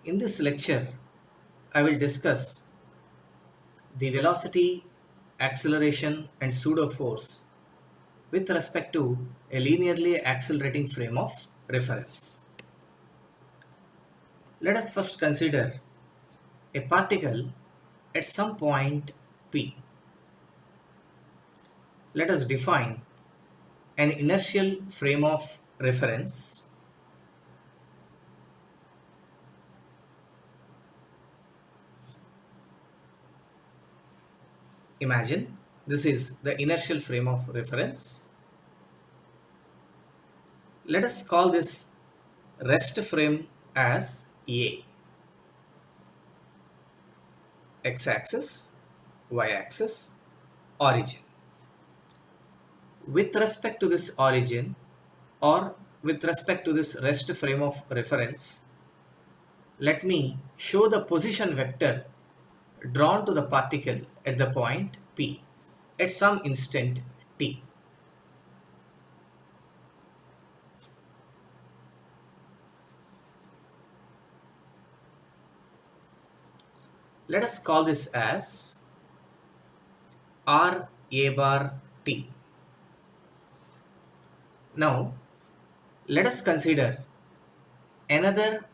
In this lecture, I will discuss the velocity, acceleration, and pseudo force with respect to a linearly accelerating frame of reference. Let us first consider a particle at some point P. Let us define an inertial frame of reference. Imagine this is the inertial frame of reference. Let us call this rest frame as A. X-axis, y-axis, origin. With respect to this origin or with respect to this rest frame of reference, let me show the position vector drawn to the particle at the point P at some instant t. Let us call this as R A bar t. Now, let us consider another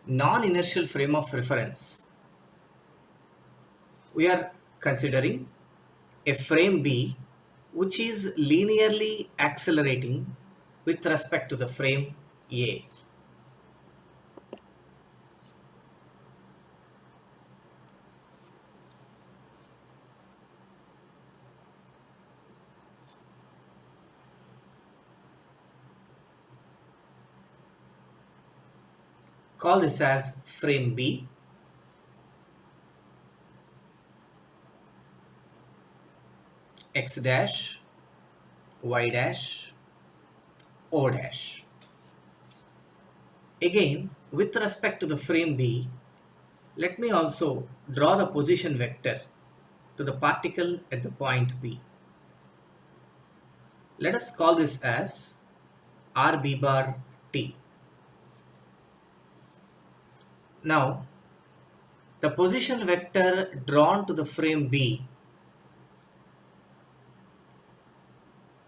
non-inertial frame of reference. We are considering a frame B which is linearly accelerating with respect to the frame A. Call this as frame B. X dash, Y dash, O dash. Again, with respect to the frame B, let me also draw the position vector to the particle at the point B. Let us call this as RB bar T. Now, the position vector drawn to the frame B,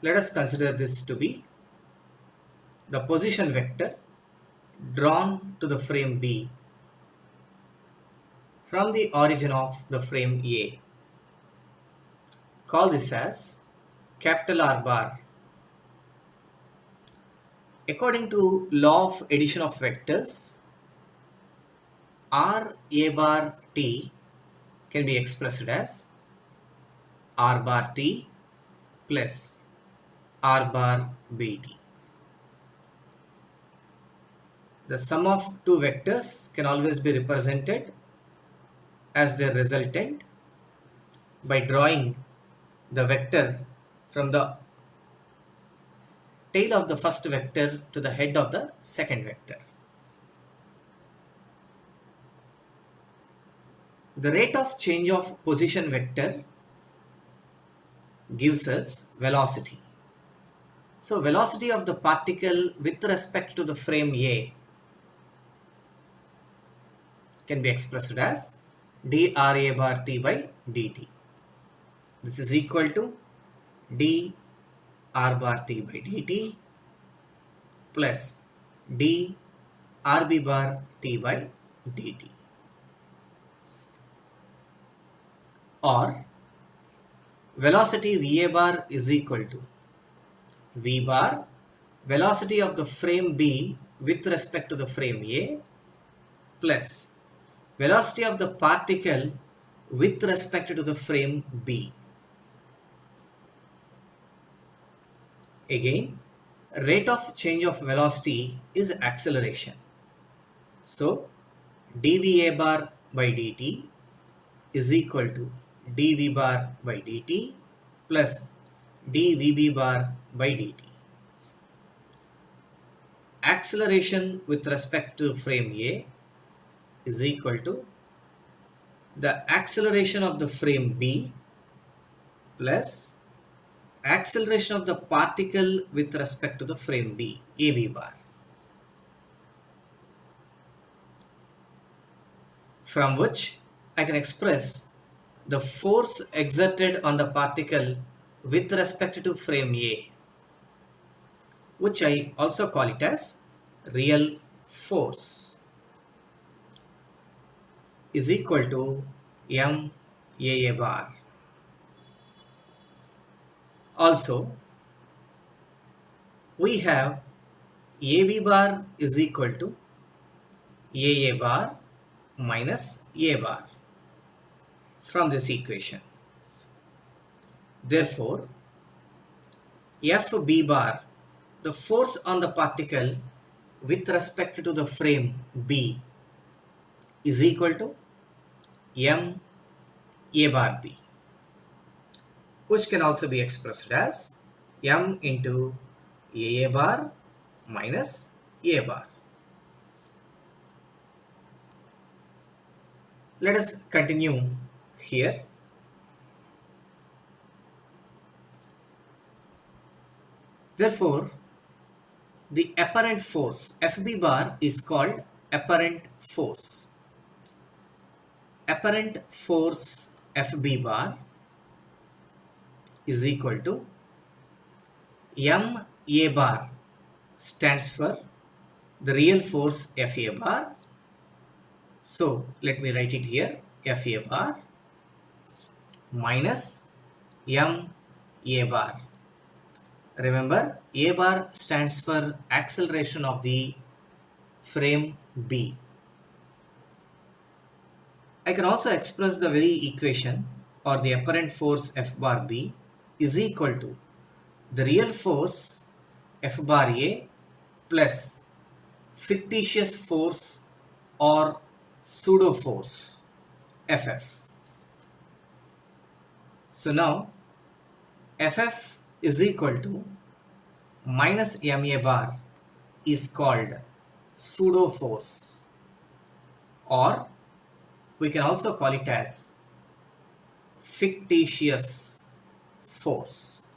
let us consider this to be the position vector drawn to the frame B from the origin of the frame A. Call this as capital R bar. According to law of addition of vectors, R A bar T can be expressed as R bar T plus R bar BT. The sum of two vectors can always be represented as their resultant by drawing the vector from the tail of the first vector to the head of the second vector. The rate of change of position vector gives us velocity. So velocity of the particle with respect to the frame A can be expressed as dRA bar T by dt. This is equal to d R bar T by dt plus d RB bar T by dt. Or velocity VA bar is equal to V bar, velocity of the frame B with respect to the frame A, plus velocity of the particle with respect to the frame B. Again, rate of change of velocity is acceleration. So, dVA bar by dt is equal to dV bar by dt plus dVB bar by dt. Acceleration with respect to frame A is equal to the acceleration of the frame B plus acceleration of the particle with respect to the frame B, AB bar. from which I can express the force exerted on the particle with respect to frame A, which I also call it as real force, is equal to m a bar. Also, we have AB bar is equal to a bar minus A bar from this equation. Therefore, FB bar, the force on the particle with respect to the frame B, is equal to m A bar B, which can also be expressed as m into a bar minus A bar. Let us continue here. Therefore, the apparent force FB bar is called apparent force. Apparent force FB bar is equal to m A bar stands for the real force FA bar. So let me write it here, FA bar minus m A bar. Remember, A bar stands for acceleration of the frame B. I can also express the very equation, or the apparent force F bar B is equal to the real force F bar A plus fictitious force or pseudo force FF. So now FF is equal to minus MA bar is called pseudo force, or we can also call it as fictitious force.